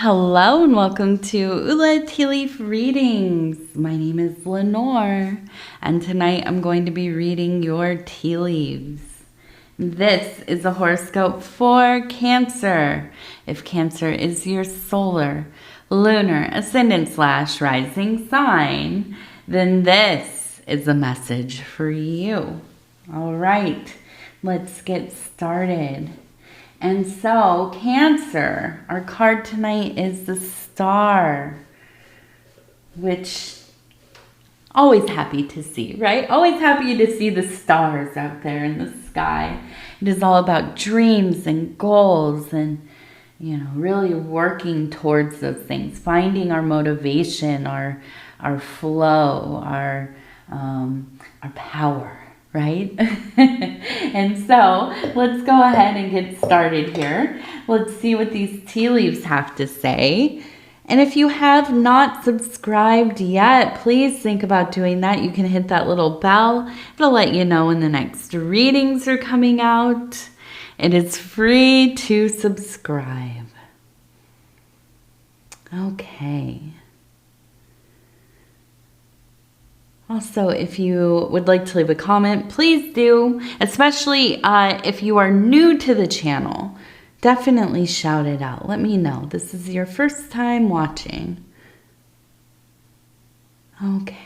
Hello and welcome to Ula Tea Leaf Readings. My name is Lenor and tonight I'm going to be reading your tea leaves. This is a horoscope for Cancer. If Cancer is your solar, lunar, ascendant / rising sign, then this is a message for you. All right, let's get started. And so, Cancer, our card tonight is the Star, which always happy to see, right? Always happy to see the stars out there in the sky. It is all about dreams and goals and, really working towards those things, finding our motivation, our flow, our power. Right? And so let's go ahead and get started here. Let's see what these tea leaves have to say. And if you have not subscribed yet, please think about doing that. You can hit that little bell. It'll let you know when the next readings are coming out. It is free to subscribe. Okay. Also, if you would like to leave a comment, please do, especially if you are new to the channel. Definitely shout it out. Let me know. This is your first time watching. Okay.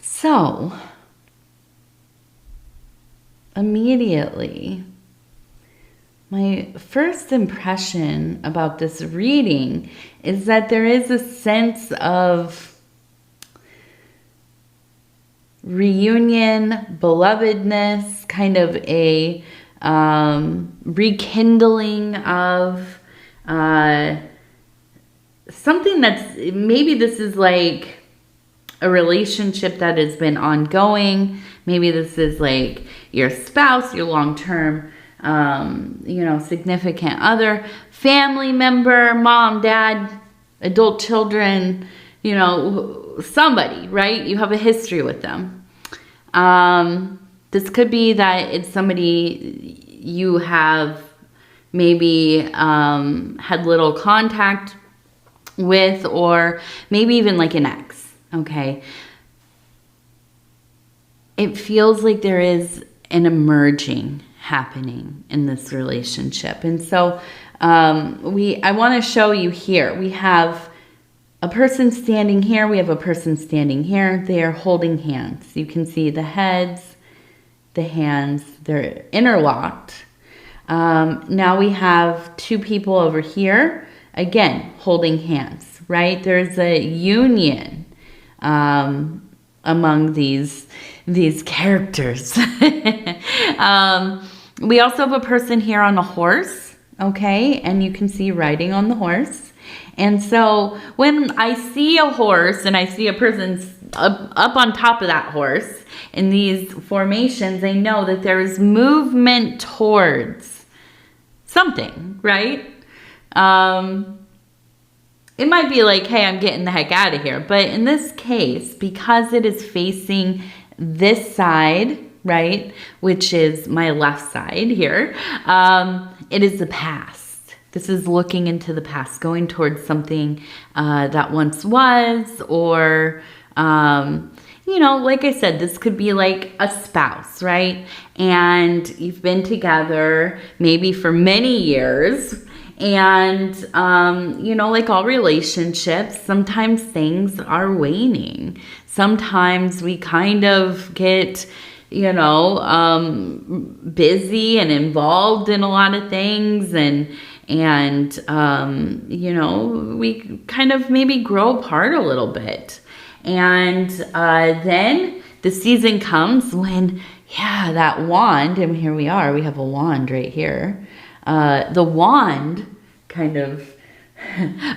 So, immediately, my first impression about this reading is that there is a sense of reunion, belovedness, kind of a rekindling of something that's, maybe this is like a relationship that has been ongoing. Maybe this is like your spouse, your long-term, significant other, family member, mom, dad, adult children, somebody, right? You have a history with them. This could be that it's somebody you have maybe had little contact with, or maybe even like an ex. Okay. It feels like there is an emerging happening in this relationship. And so I want to show you here. We have a person standing here. We have a person standing here. They are holding hands. You can see the heads, the hands, they're interlocked. Now we have two people over here, again, holding hands, right? There's a union among these characters. We also have a person here on a horse, okay? And you can see riding on the horse. And so when I see a horse and I see a person up on top of that horse in these formations, I know that there is movement towards something, right? It might be like, hey, I'm getting the heck out of here. But in this case, because it is facing this side, right, which is my left side here, it is the past. This is looking into the past, going towards something that once was, or, like I said, this could be like a spouse, right? And you've been together maybe for many years. And, like all relationships, sometimes things are waning. Sometimes we kind of get, busy and involved in a lot of things. And we kind of maybe grow apart a little bit. And then the season comes when, that wand, and here we are, we have a wand right here. The wand kind of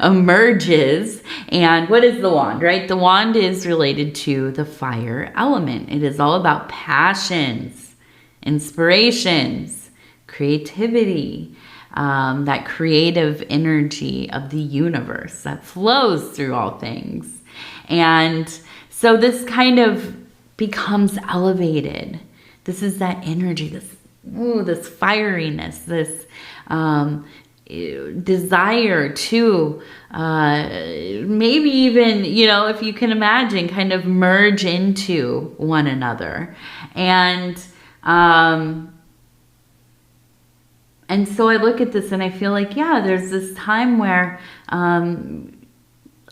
emerges. And what is the wand, right? The wand is related to the fire element. It is all about passions, inspirations, creativity, that creative energy of the universe that flows through all things. And so this kind of becomes elevated. This is that energy, this fieriness, this desire to maybe even, if you can imagine, kind of merge into one another. And so I look at this and I feel like, there's this time where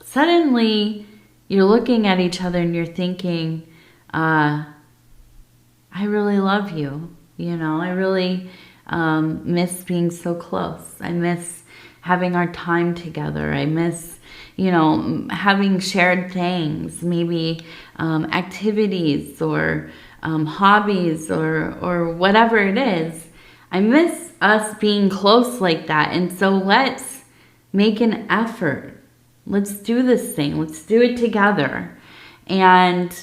suddenly you're looking at each other and you're thinking, I really love you. I really miss being so close. I miss having our time together. I miss, having shared things, maybe activities or hobbies or whatever it is. I miss us being close like that. And so let's make an effort. Let's do this thing. Let's do it together. And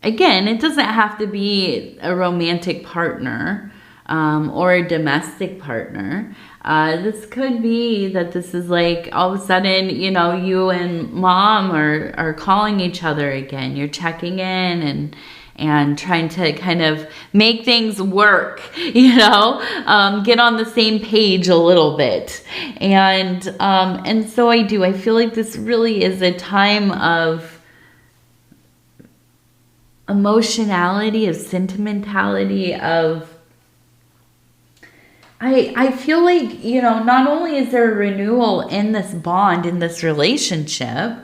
again, it doesn't have to be a romantic partner or a domestic partner. This could be that this is like all of a sudden, you and mom are calling each other again. You're checking in and trying to kind of make things work, get on the same page a little bit. And so I feel like this really is a time of emotionality, of sentimentality, of, I feel like, not only is there a renewal in this bond, in this relationship.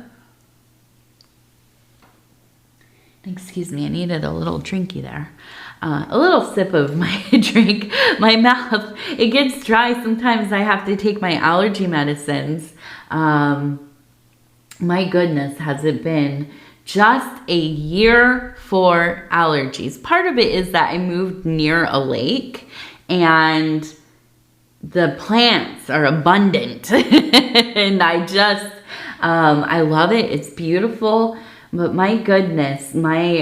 Excuse me, I needed a little drinky there. A little sip of my drink. My mouth, it gets dry. Sometimes I have to take my allergy medicines. My goodness, has it been just a year for allergies. Part of it is that I moved near a lake and the plants are abundant. And I just, I love it. It's beautiful. But my goodness, my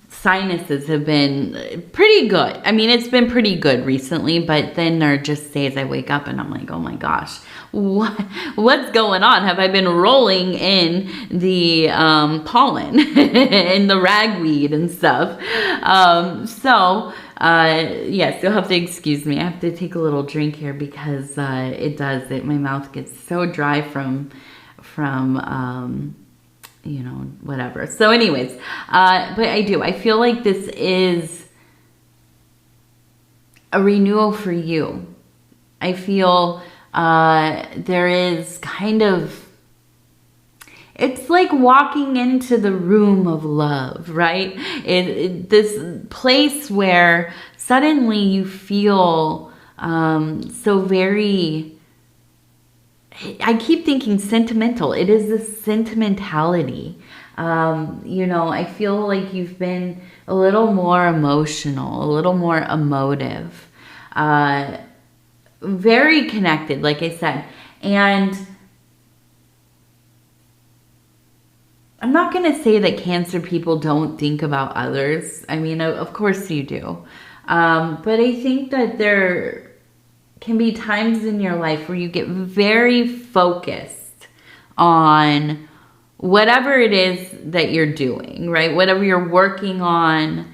sinuses have been pretty good. I mean, it's been pretty good recently, but then there are just days I wake up and I'm like, oh my gosh, what's going on? Have I been rolling in the pollen and the ragweed and stuff? Yes, you'll have to excuse me. I have to take a little drink here because my mouth gets so dry from whatever. So anyways, but I feel like this is a renewal for you. I feel there is kind of, it's like walking into the room of love, right? This place where suddenly you feel so very, I keep thinking sentimental. It is this sentimentality. I feel like you've been a little more emotional, a little more emotive, very connected, like I said. And I'm not going to say that Cancer people don't think about others. I mean, of course you do. But I think that there can be times in your life where you get very focused on whatever it is that you're doing, right? Whatever you're working on,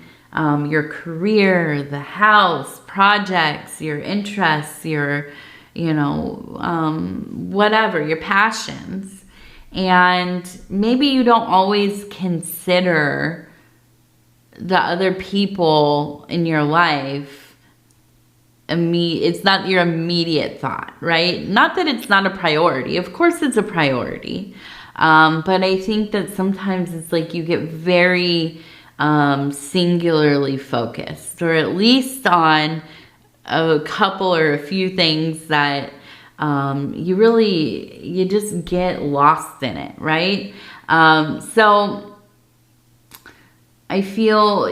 your career, the house, projects, your interests, your, whatever, your passions. And maybe you don't always consider the other people in your life. It's not your immediate thought, right? Not that it's not a priority. Of course it's a priority. But I think that sometimes it's like you get very singularly focused, or at least on a couple or a few things that you just get lost in it, right? So I feel,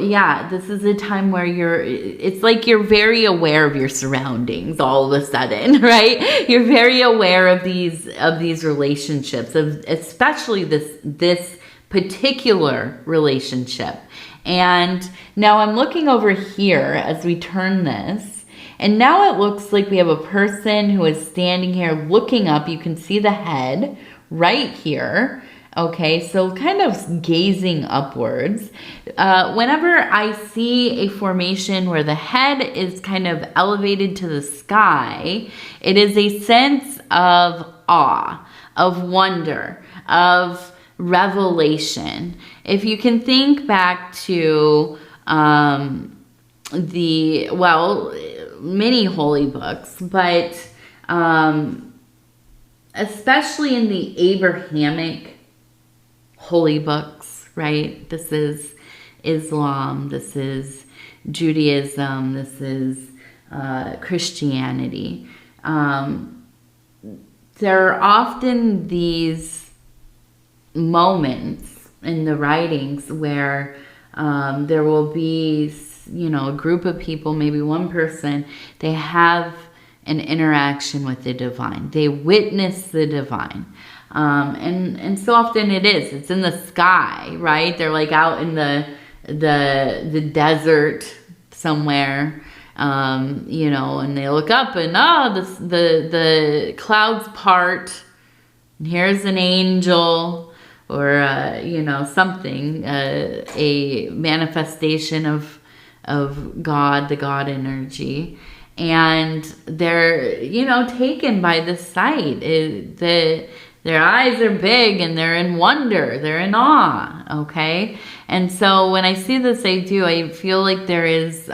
this is a time where it's like you're very aware of your surroundings all of a sudden, right? You're very aware of these relationships, especially this particular relationship. And now I'm looking over here as we turn this, And now it looks like we have a person who is standing here looking up. You can see the head right here. Okay, so kind of gazing upwards. Whenever I see a formation where the head is kind of elevated to the sky, it is a sense of awe, of wonder, of revelation. If you can think back to many holy books, but especially in the Abrahamic holy books, right? This is Islam, this is Judaism, this is Christianity. There are often these moments in the writings where there will be, a group of people, maybe one person, they have an interaction with the divine. They witness the divine. And so often it's in the sky, right? They're like out in the desert somewhere, and they look up and the clouds part, and here's an angel or something, a manifestation of God, the God energy. And they're, taken by the sight. Their eyes are big and they're in wonder. They're in awe, okay? And so when I see this, I feel like there is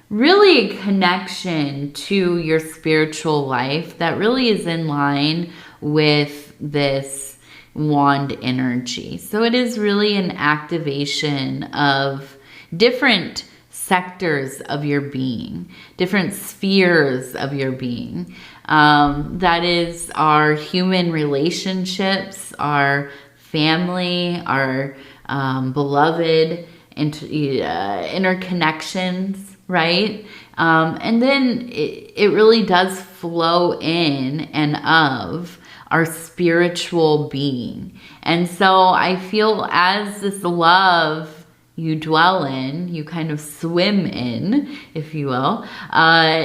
really a connection to your spiritual life that really is in line with this wand energy. So it is really an activation of different sectors of your being, different spheres of your being. That is our human relationships, our family, our beloved interconnections, right? And then it really does flow in and of our spiritual being. And so I feel as this love you dwell in, you kind of swim in, if you will,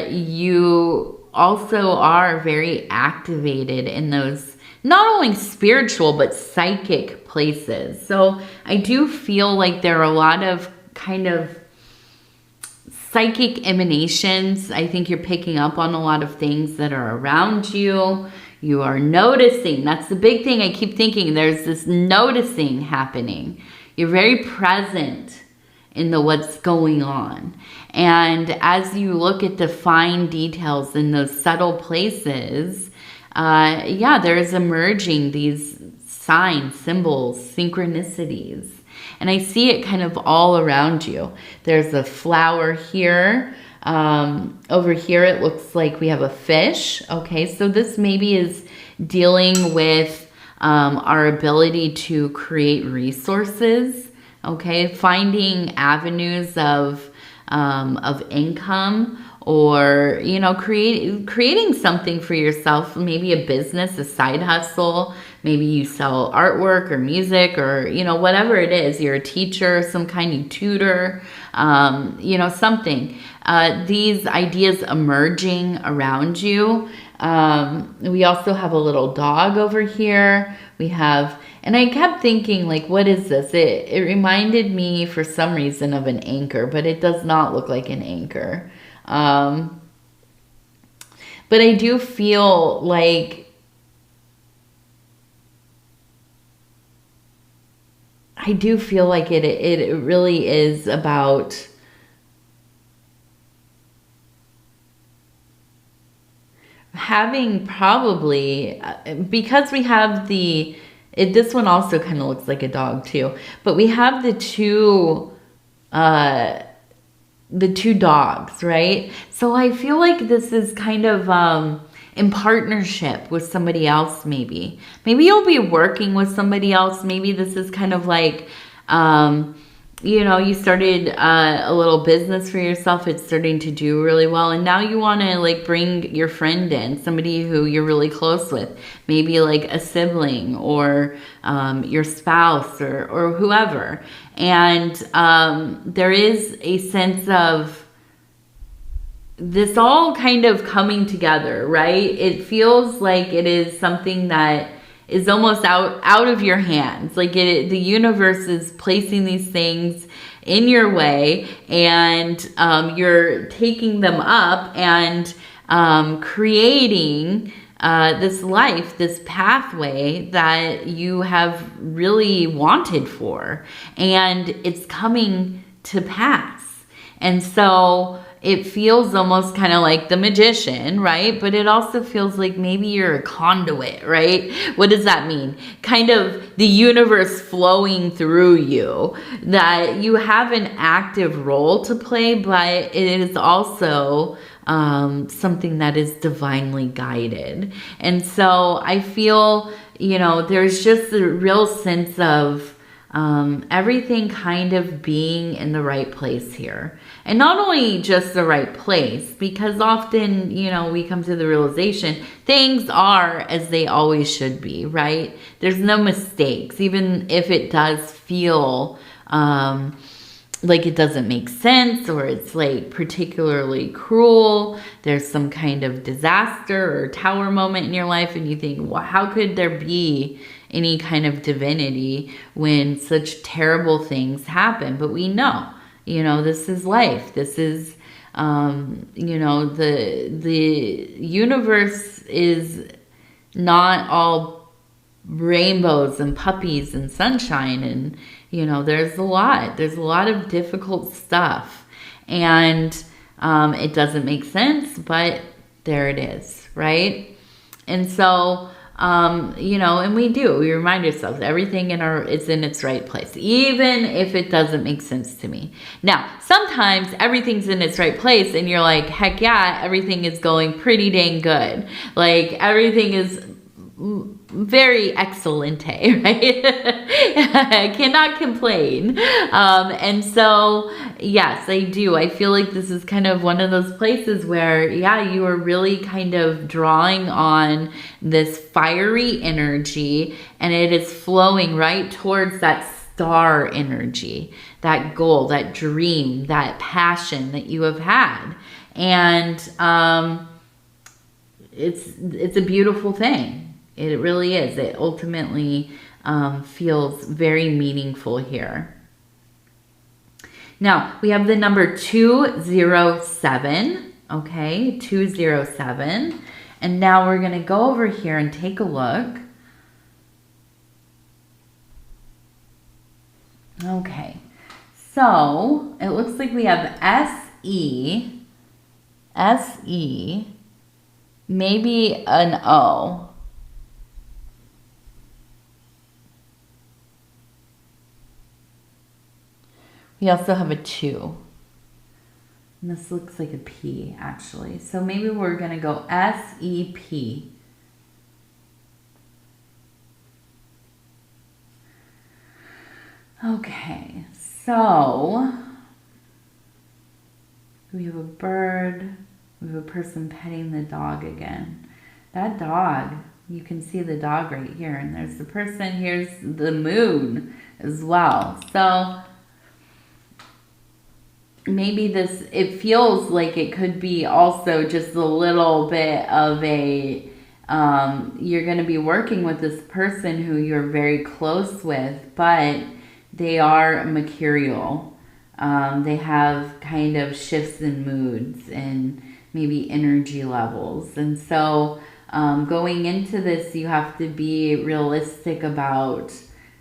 you also are very activated in those not only spiritual but psychic places. So I do feel like there are a lot of kind of psychic emanations. I think you're picking up on a lot of things that are around you. You are noticing. That's the big thing. I keep thinking there's this noticing happening. You're very present in what's going on. And as you look at the fine details in those subtle places, there's emerging these signs, symbols, synchronicities. And I see it kind of all around you. There's a flower here. Over here, it looks like we have a fish. Okay, so this maybe is dealing with our ability to create resources, okay? Finding avenues of income, or, creating something for yourself, maybe a business, a side hustle. Maybe you sell artwork or music or, whatever it is. You're a teacher, some kind of tutor, something. These ideas emerging around you. We also have a little dog over here. And I kept thinking, like, what is this? It reminded me for some reason of an anchor, but it does not look like an anchor. But I do feel like it really is about having probably, because we have this one also kind of looks like a dog too, but we have the two dogs, right? So I feel like this is kind of in partnership with somebody else. Maybe you'll be working with somebody else. Maybe this is kind of like, you started a little business for yourself. It's starting to do really well. And now you want to like bring your friend in, somebody who you're really close with, maybe like a sibling or your spouse or whoever. And there is a sense of this all kind of coming together, right? It feels like it is something that is almost out of your hands. Like the universe is placing these things in your way, and you're taking them up and creating this life, this pathway that you have really wanted for, and it's coming to pass. And so it feels almost kind of like the magician, right? But it also feels like maybe you're a conduit, right? What does that mean? Kind of the universe flowing through you, that you have an active role to play, but it is also something that is divinely guided. And so I feel, there's just a real sense of everything kind of being in the right place here. And not only just the right place, because often, we come to the realization things are as they always should be, right? There's no mistakes, even if it does feel like it doesn't make sense, or it's like particularly cruel. There's some kind of disaster or tower moment in your life, and you think, well, how could there be any kind of divinity when such terrible things happen? But we know, this is life. This is, the universe is not all rainbows and puppies and sunshine, and there's a lot of difficult stuff, and it doesn't make sense, but there it is, right? And so and we remind ourselves everything it's in its right place, even if it doesn't make sense to me. Now, sometimes everything's in its right place and you're like, heck yeah, everything is going pretty dang good. Like everything is very excelente, right? I cannot complain. And so, yes, I do. I feel like this is kind of one of those places where, you are really kind of drawing on this fiery energy, and it is flowing right towards that star energy, that goal, that dream, that passion that you have had. And it's a beautiful thing. It really is. It ultimately feels very meaningful here. Now, we have the number 207, okay? 207. And now we're going to go over here and take a look. Okay. So, it looks like we have S-E, maybe an O. We also have a 2. And this looks like a P, actually. So maybe we're going to go S-E-P. Okay, so we have a bird. We have a person petting the dog again. That dog, you can see the dog right here. And there's the person. Here's the moon as well. So maybe it feels like it could be also just a little bit of a, you're going to be working with this person who you're very close with, but they are mercurial. They have kind of shifts in moods and maybe energy levels. And so going into this, you have to be realistic about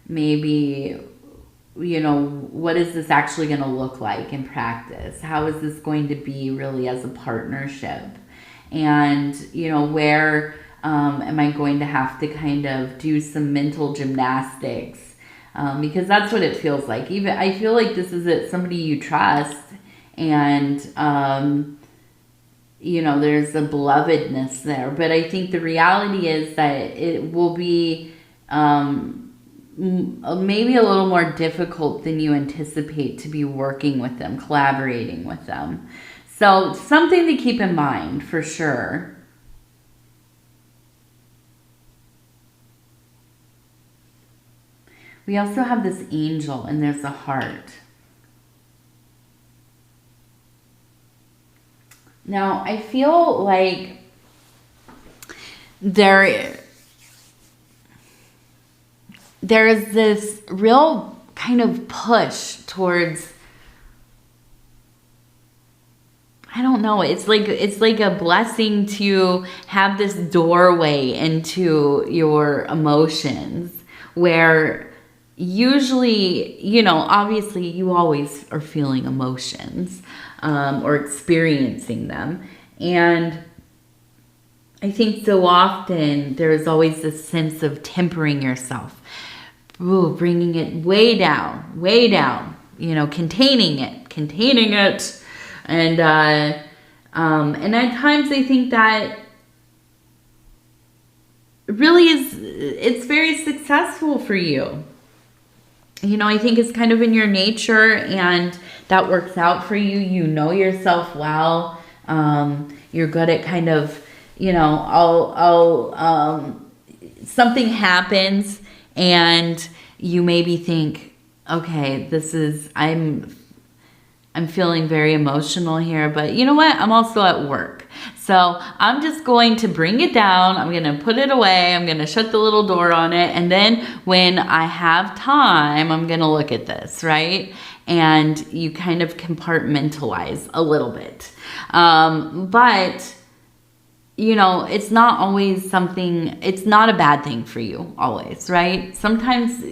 maybe, what is this actually going to look like in practice? How is this going to be really as a partnership? And, where am I going to have to kind of do some mental gymnastics? Because that's what it feels like. Even I feel like this is somebody you trust, and, there's a belovedness there. But I think the reality is that it will be maybe a little more difficult than you anticipate to be working with them, collaborating with them. So something to keep in mind for sure. We also have this angel, and there's a heart. Now, I feel like there is this real kind of push towards, I don't know, it's like a blessing to have this doorway into your emotions, where usually, you know, obviously you always are feeling emotions, or experiencing them. And I think so often there's always this sense of tempering yourself. Ooh, bringing it way down, you know, containing it. And at times I think that really it's very successful for you. You know, I think it's kind of in your nature, and that works out for you. You know yourself well. You're good at kind of, you know, something happens and you maybe think, okay, I'm feeling very emotional here, but you know what? I'm also at work. So I'm just going to bring it down. I'm going to put it away. I'm going to shut the little door on it. And then when I have time, I'm going to look at this, right? And you kind of compartmentalize a little bit. But you know, it's not always something, it's not a bad thing for you always, right? Sometimes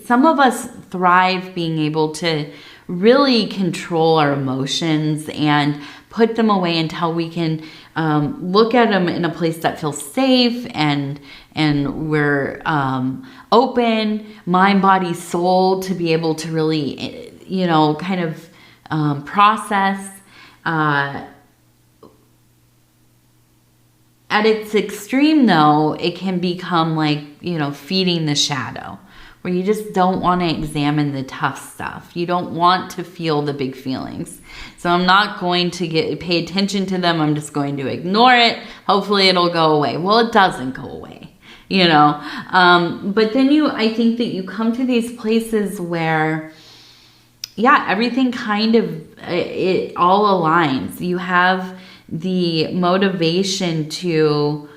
some of us thrive being able to really control our emotions and put them away until we can look at them in a place that feels safe, and we're open, mind, body, soul, to be able to really, you know, kind of process. At its extreme, though, it can become like, you know, feeding the shadow, where you just don't want to examine the tough stuff. You don't want to feel the big feelings. So I'm not going to pay attention to them. I'm just going to ignore it. Hopefully it'll go away. Well, it doesn't go away, you know. But then I think that you come to these places where, yeah, everything kind of, it all aligns. You have the motivation to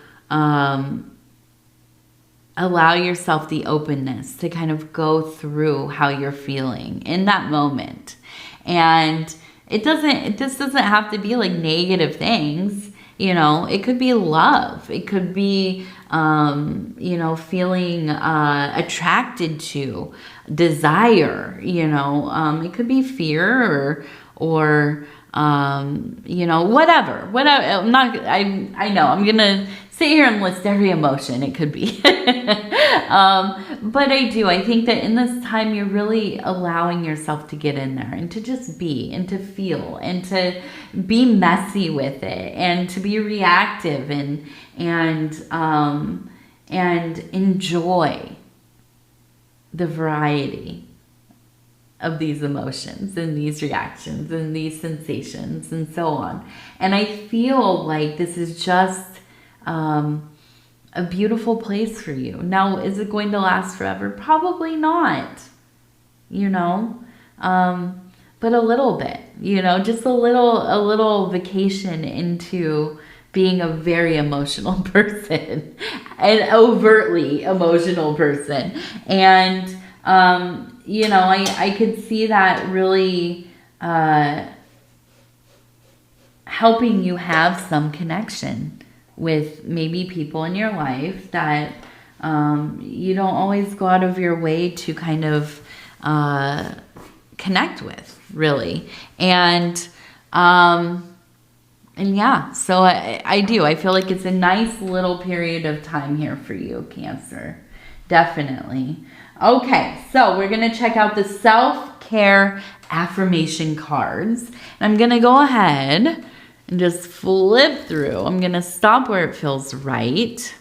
allow yourself the openness to kind of go through how you're feeling in that moment. And this doesn't have to be like negative things, you know. It could be love. It could be, you know, feeling attracted to, desire, you know. It could be fear or you know, whatever. I know I'm gonna sit here and list every emotion it could be. But I think that in this time you're really allowing yourself to get in there and to just be, and to feel, and to be messy with it, and to be reactive, and enjoy the variety of these emotions and these reactions and these sensations and so on. And I feel like this is just a beautiful place for you. Now, is it going to last forever? Probably not, you know, but a little bit, you know, just a little vacation into being a very emotional person, an overtly emotional person. And you know, I could see that really helping you have some connection with maybe people in your life that you don't always go out of your way to kind of connect with, really. And yeah, so I do. I feel like it's a nice little period of time here for you, Cancer. Definitely. Okay, so we're going to check out the self-care affirmation cards. And I'm going to go ahead and just flip through. I'm going to stop where it feels right.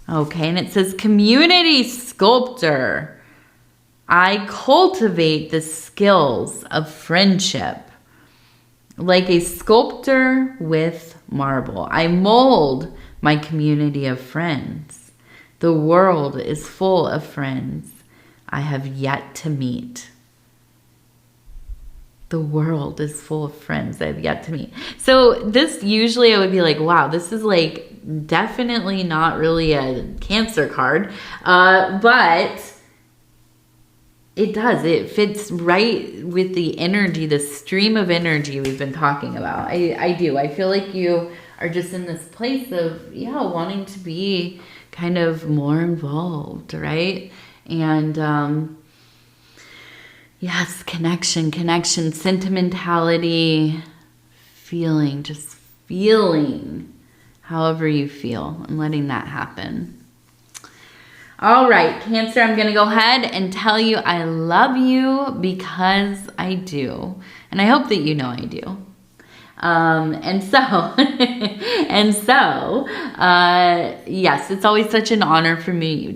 Okay, and it says, community sculptor. I cultivate the skills of friendship. Like a sculptor with marble, I mold my community of friends. The world is full of friends I have yet to meet. The world is full of friends I've yet to meet. So this usually I would be like, wow, this is like definitely not really a Cancer card. But it does. It fits right with the energy, the stream of energy we've been talking about. I do. I feel like you are just in this place of, yeah, wanting to be kind of more involved, right? And yes, connection, sentimentality, just feeling however you feel and letting that happen. All right, Cancer, I'm going to go ahead and tell you I love you because I do. And I hope that you know I do. Yes, it's always such an honor for me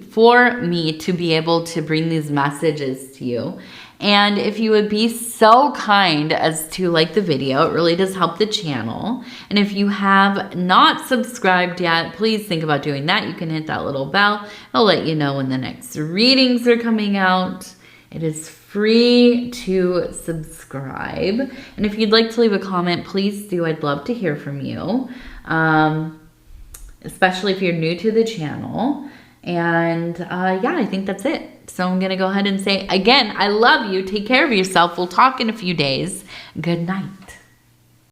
to be able to bring these messages to you. And if you would be so kind as to like the video, it really does help the channel. And if you have not subscribed yet, please think about doing that. You can hit that little bell. I'll let you know when the next readings are coming out. It is free to subscribe. And if you'd like to leave a comment, please do. I'd love to hear from you, especially if you're new to the channel. And yeah, I think that's it. So I'm going to go ahead and say, again, I love you. Take care of yourself. We'll talk in a few days. Good night.